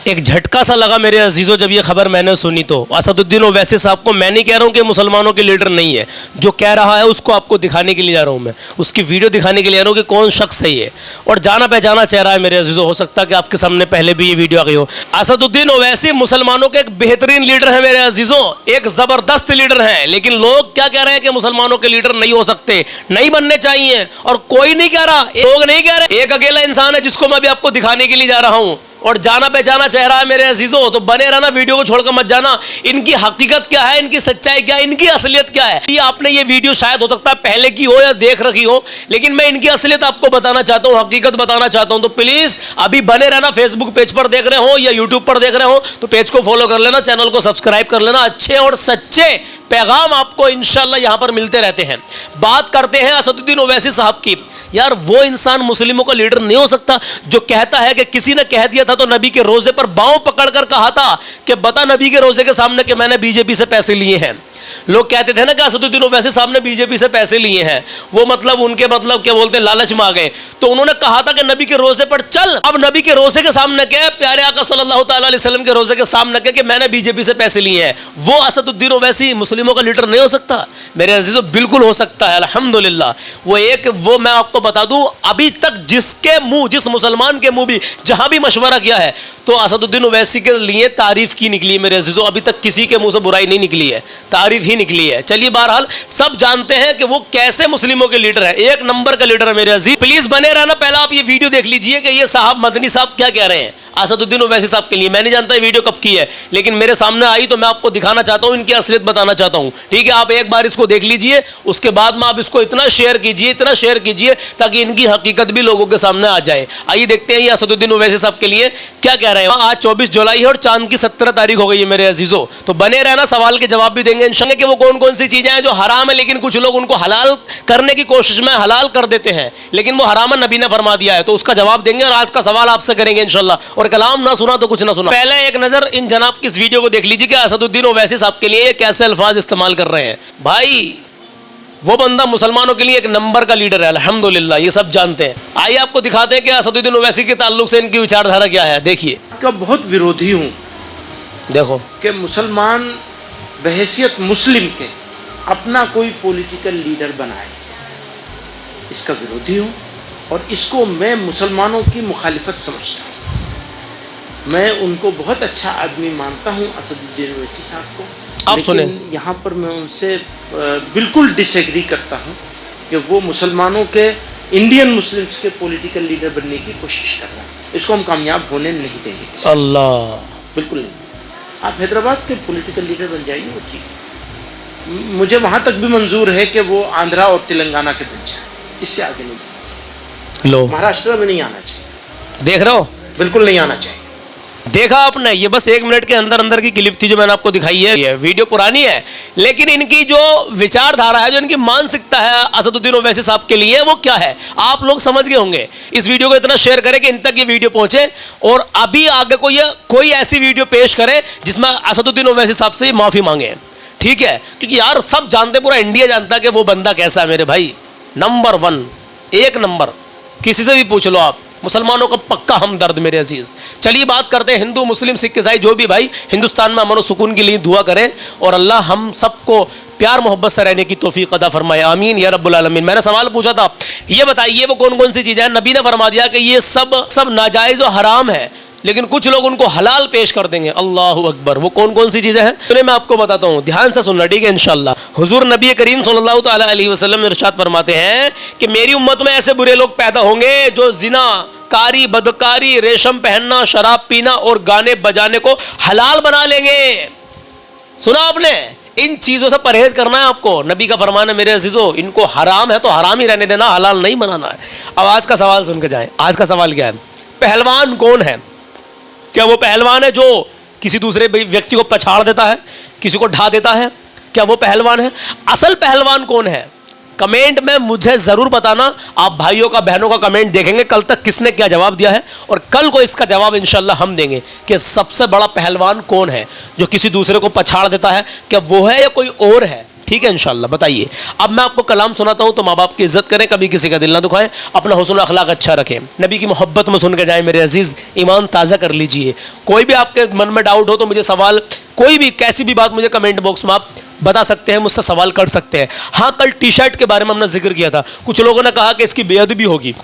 एक झटका सा लगा मेरे अजीज़ों जब ये खबर मैंने सुनी तो। असदुद्दीन ओवैसी साहब को मैं नहीं कह रहा हूँ कि मुसलमानों के लीडर नहीं है, जो कह रहा है उसको आपको दिखाने के लिए जा रहा हूँ मैं, उसकी वीडियो दिखाने के लिए जा रहा हूँ कि कौन शख्स सही है और जाना पहचाना चेहरा है मेरे अजीज़ों। हो सकता है कि आपके सामने पहले भी ये वीडियो आ गई हो। असदुद्दीन ओवैसी मुसलमानों के एक बेहतरीन लीडर है मेरे अजीज़ों, एक ज़बरदस्त लीडर हैं, लेकिन लोग क्या कह रहे हैं कि मुसलमानों के लीडर नहीं हो सकते, नहीं बनने चाहिए, और कोई नहीं कह रहा, लोग नहीं कह रहे, एक अकेला इंसान है जिसको मैं अभी आपको दिखाने के लिए जा रहा हूँ और जाना पहचाना चेहरा है मेरे अजीजों। तो बने रहना, वीडियो को छोड़कर मत जाना। इनकी हकीकत क्या है, इनकी सच्चाई क्या है, इनकी असलियत क्या है। ये आपने ये वीडियो शायद हो सकता है पहले की हो या देख रखी हो, लेकिन मैं इनकी असलियत आपको बताना चाहता हूँ, हकीकत बताना चाहता हूँ। तो प्लीज अभी बने रहना। फेसबुक पेज पर देख रहे हो या यूट्यूब पर देख रहे हो तो पेज को फॉलो कर लेना, चैनल को सब्सक्राइब कर लेना। अच्छे और सच्चे पैगाम आपको इंशाल्लाह यहां पर मिलते रहते हैं। बात करते हैं असदुद्दीन ओवैसी साहब की। यार वो इंसान मुस्लिमों का लीडर नहीं हो सकता जो कहता है कि किसी ने कह दिया था तो नबी के रोजे पर बाहों पकड़कर कहा था कि बता नबी के रोजे के सामने कि मैंने बीजेपी से पैसे लिए हैं। लोग कहते थे ना कि असदुद्दीन ओवैसी साहब ने बीजेपी से पैसे लिए हैं, वो मतलब उनके मतलब क्या बोलते हैं लालच में आ गए। तो उन्होंने कहा था कि नबी के रोजे पर चल। अब नबी के रोजे के सामने कह, प्यारे आका सल्लल्लाहु ताला अलैहि वसल्लम के रोजे के सामने कह कि मैंने बीजेपी से पैसे लिए हैं। वो असदुद्दीन ओवैसी मुस्लिमों का लीडर नहीं हो सकता मेरे अजीजों? बिल्कुल हो सकता है, अल्हम्दुलिल्लाह। वो मैं आपको बता दूं, अभी तक जिसके मुंह, जिस मुसलमान के मुंह भी जहां भी मशवरा किया है तो असदुद्दीन ओवैसी के लिए तारीफ की निकली है मेरे अजीजों। अभी तक किसी के मुंह से बुराई नहीं निकली है, तारीफ ही निकली है। चलिए बहरहाल सब जानते हैं कि वो कैसे मुस्लिमों के लीडर है, एक नंबर का लीडर है मेरे अजीज। प्लीज बने रहना। पहला आप ये वीडियो देख लीजिए कि ये साहब मदनी साहब क्या कह रहे हैं असदुद्दीन ओवैसी साहब के लिए। मैं नहीं जानता ये वीडियो कब की है, लेकिन मेरे सामने आई तो मैं आपको दिखाना चाहता हूं, इनकी असलियत बताना चाहता हूं। ठीक है, आप एक बार इसको देख लीजिए, उसके बाद में आप इसको इतना शेयर कीजिए, इतना शेयर कीजिए ताकि इनकी हकीकत भी लोगों के सामने आ जाए। आइए देखते हैं ये असदुद्दीन ओवैसी साहब के लिए क्या कह रहे हैं। आज 24 जुलाई है और चांद की 17 तारीख हो गई है मेरे अजीजों। तो बने रहना, सवाल के जवाब भी देंगे इंशाल्लाह कि वो कौन कौन सी चीजें हैं जो हराम है, लेकिन कुछ लोग उनको हलाल करने की कोशिश में हलाल कर देते हैं, लेकिन वो हराम नबी ने फरमा दिया है, तो उसका जवाब देंगे। और आज का सवाल आपसे करेंगे इंशाल्लाह। और कलाम ना सुना तो कुछ ना सुना। पहले एक नजर इन जनाब की इस वीडियो को देख लीजिए कि असदुद्दीन ओवैसी साहब के लिए कैसे अल्फाज इस्तेमाल कर रहे हैं। भाई वो बंदा मुसलमानों के लिए एक नंबर का लीडर है, अल्हम्दुलिल्लाह, ये सब जानते हैं। आइए आपको दिखाते हैं कि असदुद्दीन ओवैसी के ताल्लुक से इनकी विचारधारा क्या है। देखिए, का बहुत विरोधी हूँ, देखो कि मुसलमान बहैसियत मुस्लिम के अपना कोई पॉलिटिकल लीडर बनाए, इसका विरोधी हूँ और इसको मैं मुसलमानों की मुखालिफत समझता हूँ। मैं उनको बहुत अच्छा आदमी मानता हूँ असदुद्दीन ओवैसी साहब को। आप सुने, यहाँ पर मैं उनसे बिल्कुल डिसएग्री करता हूँ कि वो मुसलमानों के, इंडियन मुस्लिम्स के पॉलिटिकल लीडर बनने की कोशिश कर रहा है। इसको हम कामयाब होने नहीं देंगे, अल्लाह, बिल्कुल नहीं। आप हैदराबाद के पॉलिटिकल लीडर बन जाइए, वो ठीक है। मुझे वहाँ तक भी मंजूर है कि वो आंध्रा और तेलंगाना के बन जाए, इससे आगे नहीं। लो, महाराष्ट्र में नहीं आना चाहिए, देख रहे हो, बिल्कुल नहीं आना चाहिए। देखा आपने, ये बस 1 मिनट के अंदर अंदर की क्लिप थी जो मैंने आपको दिखाई है। ये वीडियो पुरानी है, लेकिन इनकी जो विचारधारा है, जो इनकी मानसिकता है असदुद्दीन ओवैसी साहब के लिए, वो क्या है आप लोग समझ गए होंगे। इस वीडियो को इतना शेयर करें कि इन तक ये वीडियो पहुंचे और अभी आगे कोई ऐसी वीडियो पेश करे जिसमें असदुद्दीन ओवैसी साहब से माफी मांगे। ठीक है, क्योंकि यार सब जानते, पूरा इंडिया जानता है कि वो बंदा कैसा है मेरे भाई। नंबर 1, एक नंबर, किसी से भी पूछ लो आप, मुसलमानों का पक्का हमदर्द मेरे अजीज। चलिए बात करते हैं हिंदू, मुस्लिम, सिख, ईसाई, जो भी भाई हिंदुस्तान में अमन और सुकून के लिए दुआ करें और अल्लाह हम सबको प्यार मोहब्बत से रहने की तौफीक अता फरमाए, आमीन या रब्बुल आलमीन। मैंने सवाल पूछा था, ये बताइए वो कौन कौन सी चीज़ें हैं। नबी ने फरमा दिया कि ये सब नाजायज़ और हराम है, लेकिन कुछ लोग उनको हलाल पेश कर देंगे। अल्लाहु अकबर। वो कौन कौन सी चीज़ें हैं तो मैं आपको बताता हूँ, ध्यान से सुनना, ठीक है इंशाल्लाह। हुजूर नबी करीम सल्लल्लाहु ताला अलैहि वसल्लम इरशाद फरमाते हैं कि मेरी उम्मत में ऐसे बुरे लोग पैदा होंगे जो जिना, कारी, बदकारी, रेशम पहनना, शराब पीना और गाने बजाने को हलाल बना लेंगे। सुना आपने? इन चीज़ों से परहेज करना है आपको। नबी का फरमान है मेरे अजीजों, इनको हराम है तो हराम ही रहने देना, हलाल नहीं बनाना है। अब आज का सवाल सुन के जाएं। आज का सवाल क्या है? पहलवान कौन है? क्या वो पहलवान है जो किसी दूसरे व्यक्ति को पछाड़ देता है, किसी को ढा देता है? क्या वो पहलवान है? असल पहलवान कौन है? कमेंट में मुझे ज़रूर बताना। आप भाइयों का, बहनों का कमेंट देखेंगे कल तक किसने क्या जवाब दिया है, और कल को इसका जवाब इंशाल्लाह हम देंगे कि सबसे बड़ा पहलवान कौन है जो किसी दूसरे को पछाड़ देता है। क्या वो है या कोई और है? ठीक है इंशाल्लाह। बताइए, अब मैं आपको कलाम सुनाता हूँ तो माँ बाप की इज्जत करें, कभी किसी का दिल ना दुखाएं, अपना हुस्न अखलाक अच्छा रखें, नबी की मोहब्बत में सुन के जाएं मेरे अजीज़, ईमान ताज़ा कर लीजिए। कोई भी आपके मन में डाउट हो तो मुझे सवाल, कोई भी कैसी भी बात मुझे कमेंट बॉक्स में आप बता सकते हैं, मुझसे सवाल कर सकते हैं। हाँ, कल टी शर्ट के बारे में हमने जिक्र किया था, कुछ लोगों ने कहा कि इसकी बेअदबी होगी,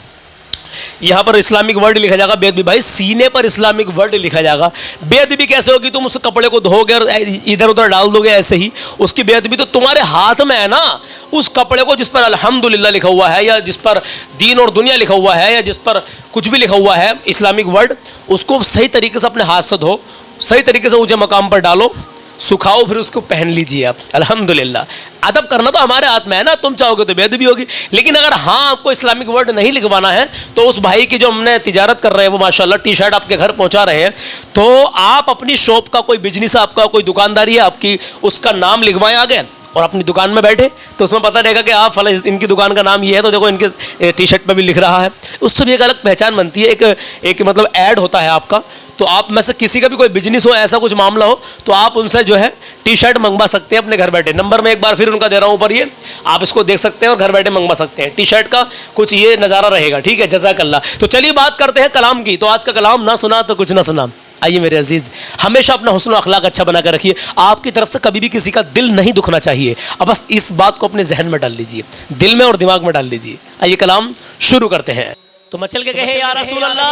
यहाँ पर इस्लामिक वर्ड लिखा जाएगा बेअदबी। भाई सीने पर इस्लामिक वर्ड लिखा जाएगा, बेअदबी कैसे होगी? तुम उस कपड़े को धोगे और इधर उधर डाल दोगे ऐसे ही, उसकी बेअदबी तो तुम्हारे हाथ में है ना। उस कपड़े को जिस पर अल्हम्दुलिल्लाह लिखा हुआ है, या जिस पर दीन और दुनिया लिखा हुआ है, या जिस पर कुछ भी लिखा हुआ है इस्लामिक वर्ड, उसको सही तरीके से अपने हाथ से धो, सही तरीके से ऊंचे मकाम पर डालो, सुखाओ, फिर उसको पहन लीजिए आप। अल्हम्दुलिल्लाह, अदब करना तो हमारे हाथ में है ना, तुम चाहोगे तो बेअदबी होगी। लेकिन अगर हाँ आपको इस्लामिक वर्ड नहीं लिखवाना है तो उस भाई की जो हमने तिजारत कर रहे हैं वो माशाल्लाह टी शर्ट आपके घर पहुंचा रहे हैं, तो आप अपनी शॉप का कोई बिजनेस है आपका, कोई दुकानदारी है आपकी, उसका नाम लिखवाएं आगे और अपनी दुकान में बैठे, तो उसमें पता रहेगा कि आप फला इनकी दुकान का नाम ये है, तो देखो इनके टी शर्ट पर भी लिख रहा है। उससे भी एक अलग पहचान बनती है, एक मतलब ऐड होता है आपका। तो आप में से किसी का भी कोई बिजनेस हो, ऐसा कुछ मामला हो, तो आप उनसे जो है टी शर्ट मंगवा सकते हैं अपने घर बैठे। नंबर मैं एक बार फिर उनका दे रहा हूँ ऊपर, ये आप इसको देख सकते हैं और घर बैठे मंगवा सकते हैं। टी शर्ट का कुछ ये नज़ारा रहेगा, ठीक है, जज़ाकल्लाह। तो चलिए बात करते हैं कलाम की। तो आज का कलाम ना सुना तो कुछ ना सुना। आइए मेरे अजीज़, हमेशा अपना हुस्न अखलाक अच्छा बना कर रखिए। आपकी तरफ से कभी भी किसी का दिल नहीं दुखना चाहिए। अब बस इस बात को अपने जहन में डाल लीजिए, दिल में और दिमाग में डाल लीजिए। आइए कलाम शुरू करते हैं। तो मचल के कहे या रसूल अल्लाह,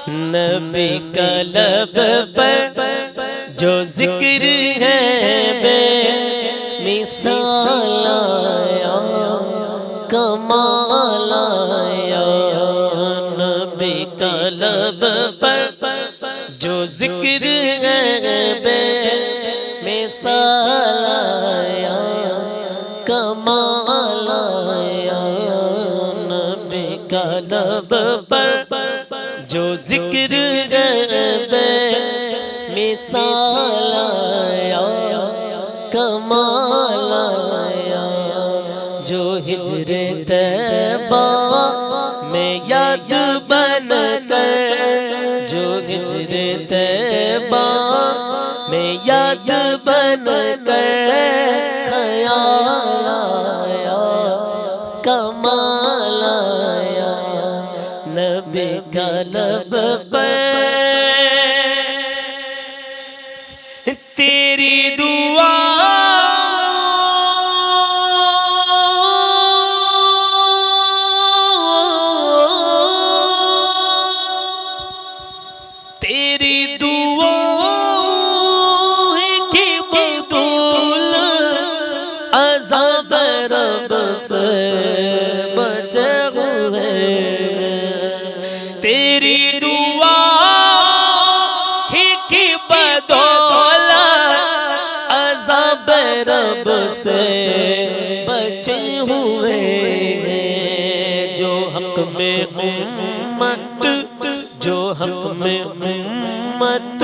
नबी का लब पर जो जिक्र है बेमिसाल आया, कमाल आया। नबी का लब पर जो जिक्र है बेमिसाल आया, कमाल आया। नबी का लब पर जो जिक्र बेमिसाल आया, कमाल आया। जो हिजरे तैबा में याद बन कर, जो हिजरे तैबा में याद बन कर ख्याल आया, कमाल आया। नबी का लब पर तेरी दुआ से बचे हुए, तेरी दुआ ही की बदौलत अज़ाब रब से बचे हुए। जो हक में उम्मत, जो हक में उम्मत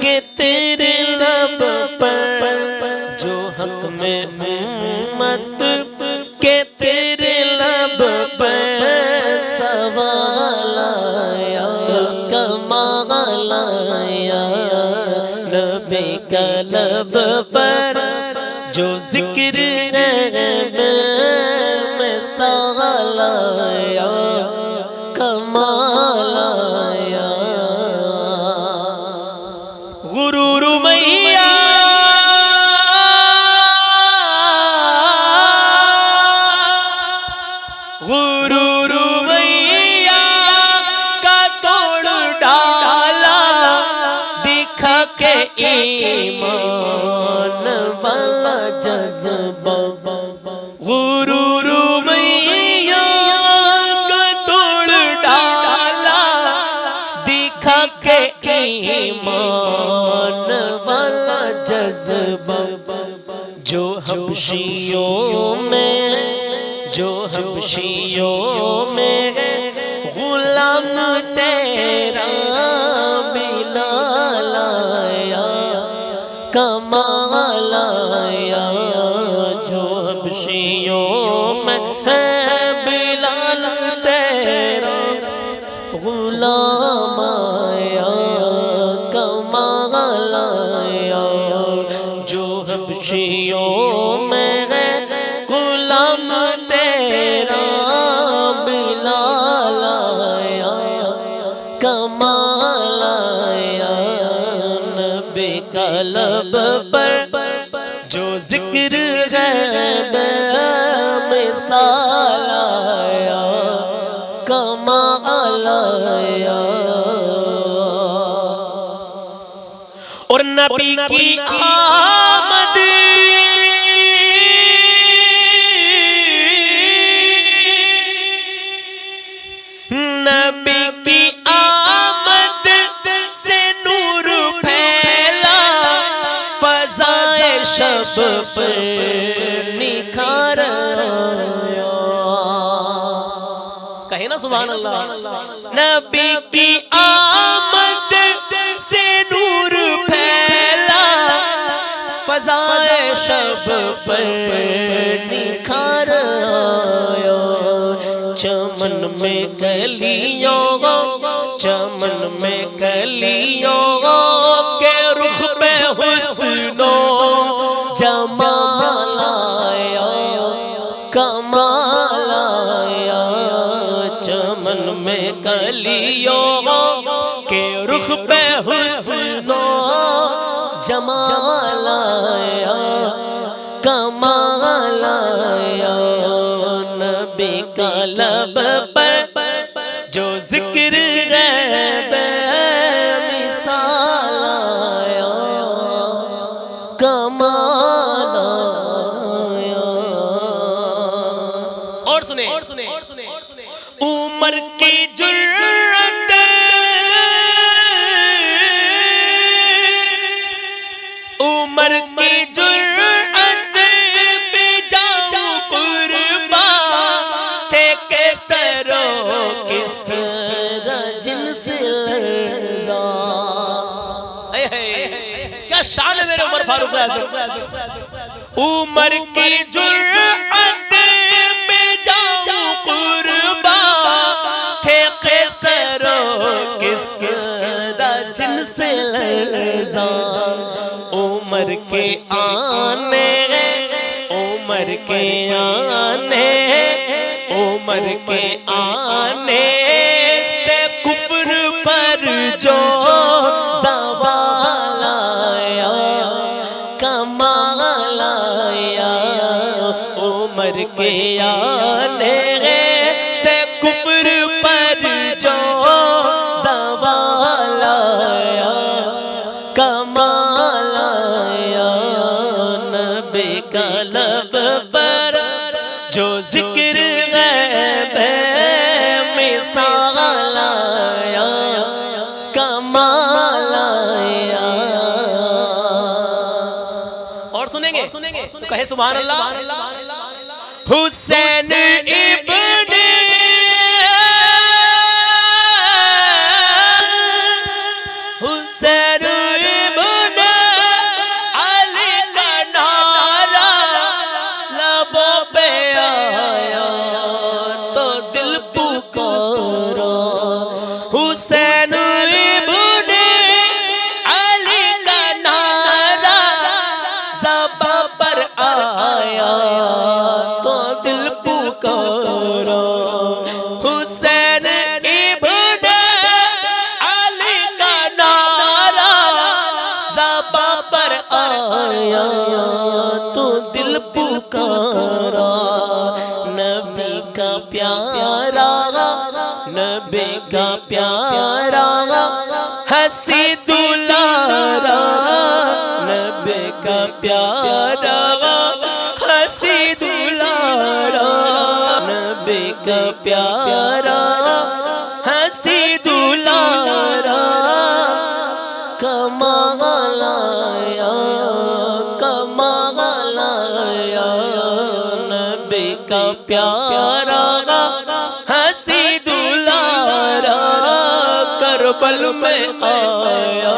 के तेरे लब पर, जो हक में उम्मत के तेरे लब पर सवाल आया, कमाल आया। नबी का लब पर जो जिक्र में सवाल आया, कमाल आया। गुरूर मैया गुरूर मैया का तोड़ डाला, दिखा के ईमान वाला जज्बा। गुरूर मैया का तोड़ डाला, दिखा के ईमान वाला जज्बा। जो हबशियों में, जो हबशियों में गुलाम तेरा बिलाल आया, कमाल आया। जो हबशियों में है बिलाल तेरा गुलाम आया, कमाल आया। जो हबशियों में है गुलाम तेरा बिलाल आया, कमाल आया नबी का लब पर जो जिक्र है बेमिसाल आया, कमाल आया। और नबी की आमद नबी की आमद से नूर फैला, फज़ाए शब पर निखार आया। कहे ना सुभान अल्लाह। नबी की आमद से नूर फैला, फज़ाए शब पर निखार आया। चमन में कलियों, चमन में कलियों के रुख पे हुस्नो जमाल आया, कमाल आया। चमन में कलियों के रुख पे हुस्नो जमाल आया, कमाल आया। नबी का लब पर जो जिक्र है बेमिसाल आया, कमाल आया। और सुने उमर की जुर्रत, उमर की जुर्रत पे जाऊं कुर्बा, थे कैसरो किसरा जिनसे लर्ज़ा। क्या शान है मेरे उमर फारूक आज़म। उमर की जुर्रत पे जाऊं कुर्बा, थे कैसरो किसरा जिनसे लर्ज़ा। उमर के आने, उमर के आने, उमर के आने से कुफ्र पर जो ज़वाल आया, कमाल आया। उमर के आने से कुफ्र पर जो ज़वाल आया, कमाल आया। नबी का लब पर जो जिक्र है बेमिसाल आया, कमाल आया। और सुनेंगे तो कहे सुभान अल्लाह। हुसैन इब्न हुसैन इब्न अली का नारा लबों पे आया तो दिल पुकारा। हुसैन इब्न अली का नारा ज़बां पर आया तो दिल पुकारा। हुसैन इब्न अली का नारा ज़बां पर आया तो दिल पुकारा। नबी का प्यारा, नबी का प्यारा हंसी दुलारा, नबी का प्यारा हंसी दुलारा, नबी का प्यारा हंसी दुलारा, कमाल आया, कमाल आया। नबी का प्यारा हंसी दुलारा करबल में आया,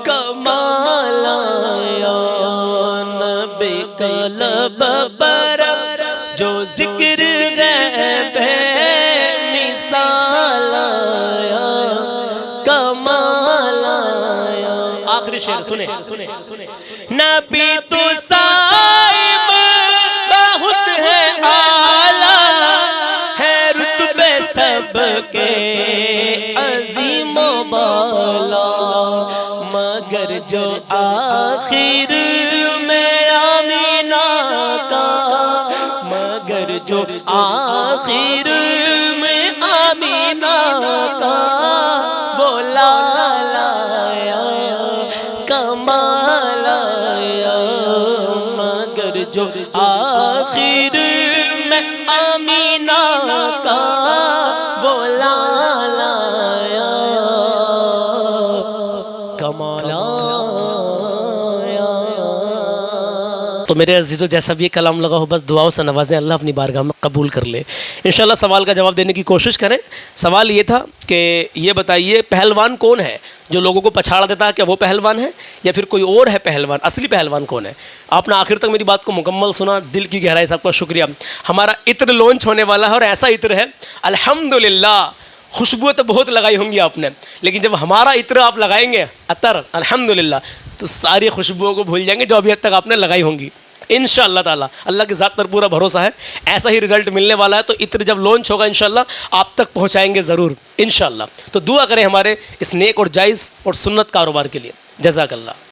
कमाल आया। नबी का लब पर जो जिक्र है बेमिसाल आया, कमाल आया। आखिरी शेर सुने, नबी तो साहिब बहुत है आला, है रुतबे सबके अजीमो बाला, मगर जो आखिर में आमीना का, मगर जो आखिर में आमीना का वो लाया कमाल आया, मगर जो आखिर में आमीना का वो लाया कमाल आया। तो मेरे अजीज़ों, जैसा भी ये कलाम लगा हो बस दुआओं से नवाजें, अल्लाह अपनी बारगाह में कबूल कर ले। इंशाल्लाह सवाल का जवाब देने की कोशिश करें। सवाल ये था कि ये बताइए पहलवान कौन है जो लोगों को पछाड़ देता है, क्या वो पहलवान है या फिर कोई और है पहलवान? असली पहलवान कौन है? आपने आखिर तक मेरी बात को मुकम्मल सुना, दिल की गहराई से आपका शुक्रिया। हमारा इत्र लॉन्च होने वाला है और ऐसा इत्र है अल्हम्दुलिल्लाह, खुशबू तो बहुत लगाई होंगी आपने, लेकिन जब हमारा इत्र आप लगाएंगे अतर अल्हम्दुलिल्लाह, तो सारी खुशबुओं को भूल जाएंगे जो अभी तक आपने लगाई होंगी इंशाअल्लाह ताला। अल्लाह की ज़ात पर पूरा भरोसा है, ऐसा ही रिज़ल्ट मिलने वाला है। तो इत्र जब लॉन्च होगा इंशाअल्लाह आप तक पहुँचाएंगे ज़रूर इंशाअल्लाह। तो दुआ करें हमारे इस नेक और जायज़ और सुन्नत कारोबार के लिए। जज़ाकल्लाह।